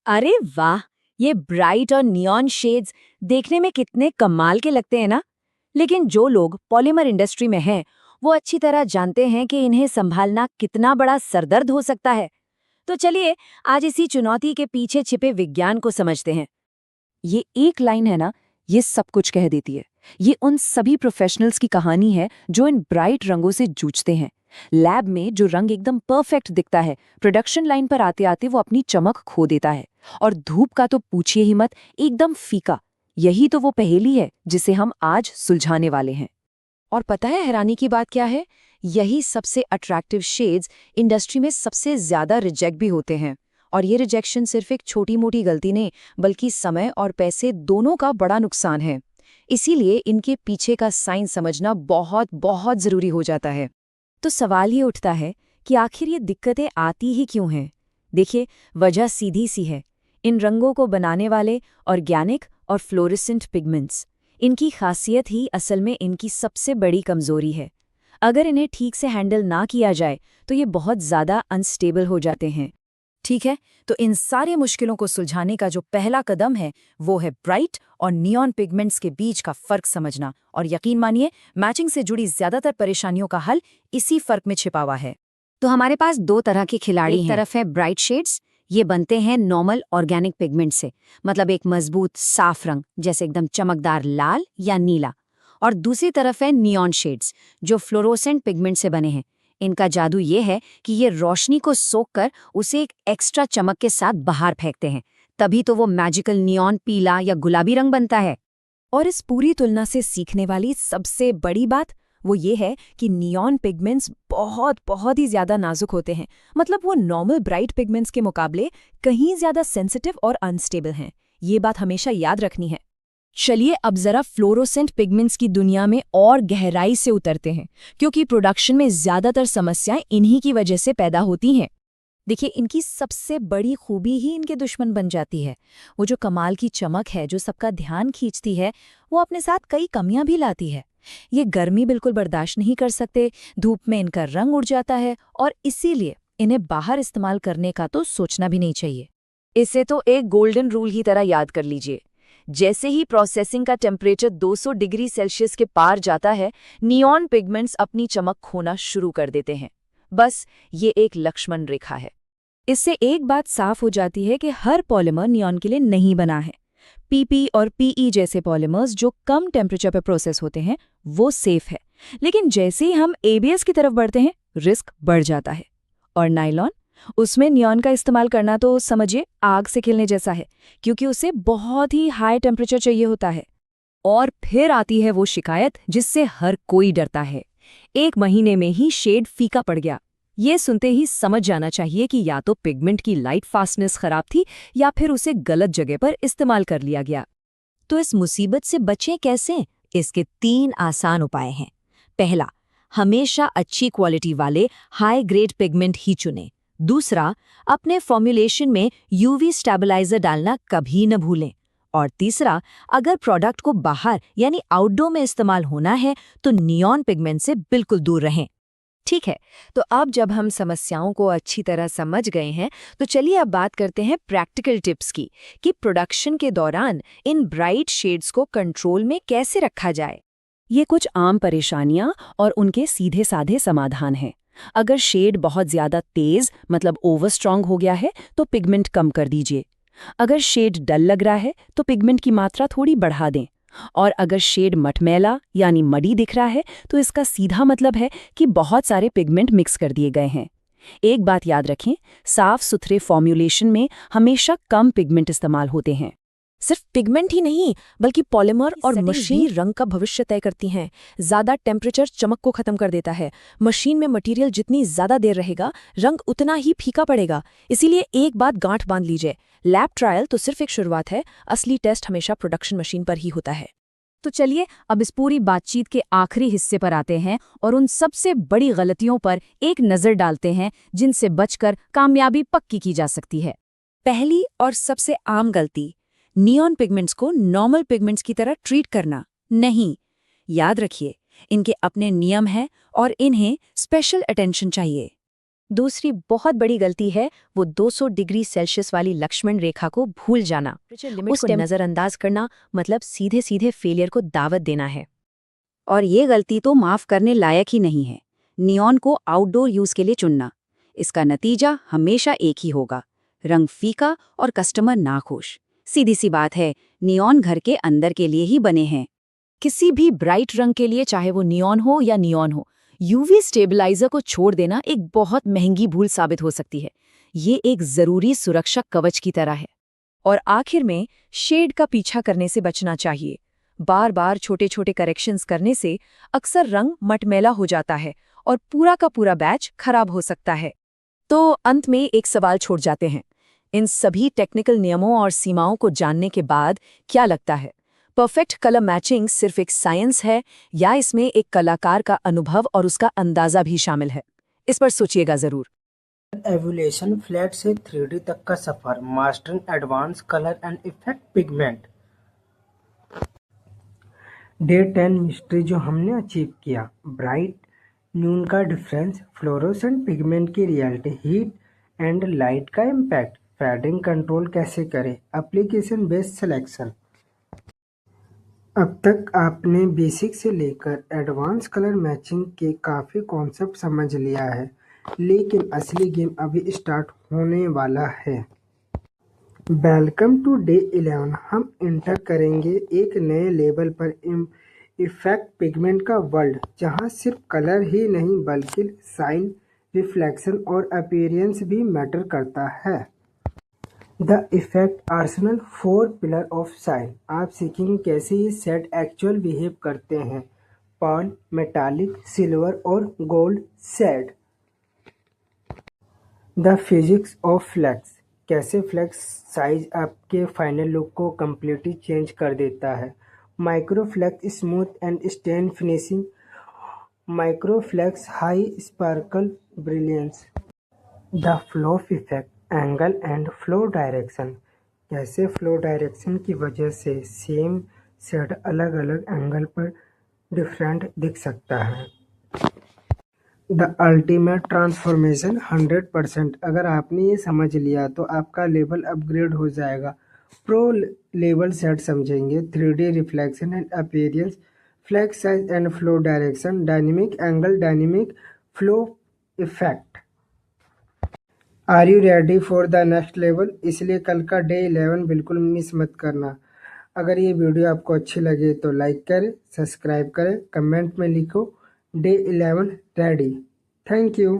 अरे वाह! ये ब्राइट और नियॉन शेड्स देखने में कितने कमाल के लगते हैं ना। लेकिन जो लोग पॉलीमर इंडस्ट्री में हैं, वो अच्छी तरह जानते हैं कि इन्हें संभालना कितना बड़ा सरदर्द हो सकता है। तो चलिए आज इसी चुनौती के पीछे छिपे विज्ञान को समझते हैं। ये एक लाइन है ना, ये सब कुछ कह देती है। ये उन सभी प्रोफेशनल्स की कहानी है जो इन ब्राइट रंगों से जूझते हैं। लैब में जो रंग एकदम परफेक्ट दिखता है, प्रोडक्शन लाइन पर आते आते वो अपनी चमक खो देता है। और धूप का तो पूछिए ही मत, एकदम फीका। यही तो वो पहेली है जिसे हम आज सुलझाने वाले हैं। और पता है हैरानी की बात क्या है? यही सबसे अट्रैक्टिव शेड्स इंडस्ट्री में सबसे ज्यादा रिजेक्ट भी होते हैं। और ये रिजेक्शन सिर्फ एक छोटी मोटी गलती नहीं, बल्कि समय और पैसे दोनों का बड़ा नुकसान है। इसीलिए इनके पीछे का साइंस समझना बहुत बहुत जरूरी हो जाता है। तो सवाल ये उठता है कि आखिर ये दिक्कतें आती ही क्यों हैं? देखिए, वजह सीधी सी है। इन रंगों को बनाने वाले ऑर्गेनिक और फ्लोरेसेंट पिगमेंट्स, इनकी खासियत ही असल में इनकी सबसे बड़ी कमजोरी है। अगर इन्हें ठीक से हैंडल ना किया जाए तो ये बहुत ज़्यादा अनस्टेबल हो जाते हैं। ठीक है, तो इन सारे मुश्किलों को सुलझाने का जो पहला कदम है वो है ब्राइट और नियॉन पिगमेंट्स के बीच का फर्क समझना। और यकीन मानिए, मैचिंग से जुड़ी ज्यादातर परेशानियों का हल इसी फर्क में छिपा हुआ है। तो हमारे पास दो तरह के खिलाड़ी हैं। एक तरफ है ब्राइट शेड्स, ये बनते हैं नॉर्मल ऑर्गेनिक पिगमेंट से, मतलब एक मजबूत साफ रंग जैसे एकदम चमकदार लाल या नीला। और दूसरी तरफ है नियॉन शेड्स, जो फ्लोरोसेंट पिगमेंट से बने हैं। इनका जादू ये है कि ये रोशनी को सोख कर उसे एक एक्स्ट्रा चमक के साथ बाहर फेंकते हैं, तभी तो वो मैजिकल नियॉन पीला या गुलाबी रंग बनता है। और इस पूरी तुलना से सीखने वाली सबसे बड़ी बात वो ये है कि नियॉन पिगमेंट्स बहुत बहुत ही ज्यादा नाजुक होते हैं। मतलब वो नॉर्मल ब्राइट पिगमेंट्स के मुकाबले कहीं ज्यादा सेंसिटिव और अनस्टेबल हैं। ये बात हमेशा याद रखनी है। चलिए अब जरा फ्लोरोसेंट पिगमेंट्स की दुनिया में और गहराई से उतरते हैं, क्योंकि प्रोडक्शन में ज्यादातर समस्याएं इन्हीं की वजह से पैदा होती हैं। देखिए, इनकी सबसे बड़ी खूबी ही इनके दुश्मन बन जाती है। वो जो कमाल की चमक है जो सबका ध्यान खींचती है, वो अपने साथ कई कमियां भी लाती है। ये गर्मी बिल्कुल बर्दाश्त नहीं कर सकते, धूप में इनका रंग उड़ जाता है, और इसीलिए इन्हें बाहर इस्तेमाल करने का तो सोचना भी नहीं चाहिए। इसे तो एक गोल्डन रूल की तरह याद कर लीजिए। जैसे ही प्रोसेसिंग का टेम्परेचर 200 डिग्री सेल्सियस के पार जाता है, नियॉन पिगमेंट्स अपनी चमक खोना शुरू कर देते हैं। बस ये एक लक्ष्मण रेखा है। इससे एक बात साफ हो जाती है कि हर पॉलीमर नियॉन के लिए नहीं बना है। पीपी और पीई जैसे पॉलीमर्स जो कम टेम्परेचर पर प्रोसेस होते हैं, वो सेफ है। लेकिन जैसे ही हम एबीएस की तरफ बढ़ते हैं, रिस्क बढ़ जाता है। और नायलॉन, उसमें नियॉन का इस्तेमाल करना तो समझिए आग से खेलने जैसा है, क्योंकि उसे बहुत ही हाई टेम्परेचर चाहिए होता है। और फिर आती है वो शिकायत जिससे हर कोई डरता है। 1 महीने में ही शेड फीका पड़ गया। ये सुनते ही समझ जाना चाहिए कि या तो पिगमेंट की लाइट फास्टनेस खराब थी, या फिर उसे गलत जगह पर इस्तेमाल कर लिया गया। तो इस मुसीबत से बचें कैसे? इसके 3 आसान उपाय हैं। पहला, हमेशा अच्छी क्वालिटी वाले हाई ग्रेड पिगमेंट ही चुनें। दूसरा, अपने फॉर्मुलेशन में यूवी स्टेबलाइजर डालना कभी न भूलें। और तीसरा, अगर प्रोडक्ट को बाहर यानी आउटडोर में इस्तेमाल होना है तो नियॉन पिगमेंट से बिल्कुल दूर रहें। ठीक है, तो अब जब हम समस्याओं को अच्छी तरह समझ गए हैं, तो चलिए अब बात करते हैं प्रैक्टिकल टिप्स की, कि प्रोडक्शन के दौरान इन ब्राइट शेड्स को कंट्रोल में कैसे रखा जाए। ये कुछ आम परेशानियां और उनके सीधे साधे समाधान हैं। अगर शेड बहुत ज्यादा तेज मतलब ओवर स्ट्रांग हो गया है तो पिगमेंट कम कर दीजिए। अगर शेड डल लग रहा है तो पिगमेंट की मात्रा थोड़ी बढ़ा दें। और अगर शेड मटमैला यानी मडी दिख रहा है तो इसका सीधा मतलब है कि बहुत सारे पिगमेंट मिक्स कर दिए गए हैं। एक बात याद रखें, साफ सुथरे फॉर्म्यूलेशन में हमेशा कम पिगमेंट इस्तेमाल होते हैं। सिर्फ पिगमेंट ही नहीं, बल्कि पॉलीमर और मशीन रंग का भविष्य तय करती हैं। ज्यादा टेम्परेचर चमक को खत्म कर देता है। मशीन में मटेरियल जितनी ज्यादा देर रहेगा, रंग उतना ही फीका पड़ेगा। इसीलिए एक बात गांठ बांध लीजिए, लैब ट्रायल तो सिर्फ एक शुरुआत है, असली टेस्ट हमेशा प्रोडक्शन मशीन पर ही होता है। तो चलिए अब इस पूरी बातचीत के आखिरी हिस्से पर आते हैं और उन सबसे बड़ी गलतियों पर एक नज़र डालते हैं जिनसे बचकर कामयाबी पक्की की जा सकती है। पहली और सबसे आम गलती, नियॉन पिगमेंट्स को नॉर्मल पिगमेंट्स की तरह ट्रीट करना। नहीं, याद रखिए, इनके अपने नियम हैं और इन्हें स्पेशल अटेंशन चाहिए। दूसरी बहुत बड़ी गलती है वो 200 डिग्री सेल्सियस वाली लक्ष्मण रेखा को भूल जाना। उसको नज़रअंदाज करना मतलब सीधे सीधे फेलियर को दावत देना है। और ये गलती तो माफ करने लायक ही नहीं है, नियॉन को आउटडोर यूज के लिए चुनना। इसका नतीजा हमेशा एक ही होगा, रंग फीका और कस्टमर नाखुश। सीधी सी बात है, नियॉन घर के अंदर के लिए ही बने हैं। किसी भी ब्राइट रंग के लिए, चाहे वो नियॉन हो या नियॉन हो, यूवी स्टेबलाइजर को छोड़ देना एक बहुत महंगी भूल साबित हो सकती है। ये एक जरूरी सुरक्षा कवच की तरह है। और आखिर में शेड का पीछा करने से बचना चाहिए। बार बार छोटे छोटे करेक्शंस करने से अक्सर रंग मटमैला हो जाता है और पूरा का पूरा बैच खराब हो सकता है। तो अंत में एक सवाल छोड़ जाते हैं, इन सभी टेक्निकल नियमों और सीमाओं को जानने के बाद क्या लगता है, परफेक्ट कलर मैचिंग सिर्फ एक साइंस है या इसमें एक कलाकार का अनुभव और उसका अंदाजा भी शामिल है? इस पर सोचिएगा जरूर। एवोल्यूशन फ्लैट से 3D तक का सफर, mastering advance colour and effect pigment. Day 10 mystery जो हमने अचीव किया, ब्राइट न्यून का डिफरेंस, फ्लोरोसेंट पिगमेंट की रियलिटी, हीट एंड लाइट का इम्पैक्ट, फेडिंग कंट्रोल कैसे करें, एप्लीकेशन बेस्ड सिलेक्शन। अब तक आपने बेसिक से लेकर एडवांस कलर मैचिंग के काफ़ी कॉन्सेप्ट समझ लिया है, लेकिन असली गेम अभी स्टार्ट होने वाला है। Welcome to day 11। हम इंटर करेंगे एक नए लेवल पर, इफेक्ट पिगमेंट का वर्ल्ड, जहां सिर्फ कलर ही नहीं बल्कि साइन, रिफ्लेक्शन और अपीयरेंस भी मैटर करता है। The effect arsenal 4 pillar of shine. आप सीखेंगे कैसे ये सेट एक्चुअल बिहेव करते हैं, पर्ल, मेटालिक, सिल्वर और gold shade. The physics of flakes. कैसे फ्लेक्स साइज आपके फाइनल लुक को कम्प्लीटली चेंज कर देता है। Micro flakes smooth and satin finishing, micro flakes high sparkle brilliance. The flow effect, angle and flow direction. कैसे flow direction की वजह से सेम शेड अलग अलग एंगल पर डिफरेंट दिख सकता है। The ultimate transformation 100%। अगर आपने ये समझ लिया तो आपका लेवल अपग्रेड हो जाएगा। प्रो लेवल सेट समझेंगे, 3D reflection and appearance, flakes size and flow direction, dynamic angle, dynamic flow effect. Are you ready for the next level? इसलिए कल का डे 11 बिल्कुल मिस मत करना। अगर ये वीडियो आपको अच्छी लगे तो लाइक करें, सब्सक्राइब करें, कमेंट में लिखो डे 11 रेडी। Thank you.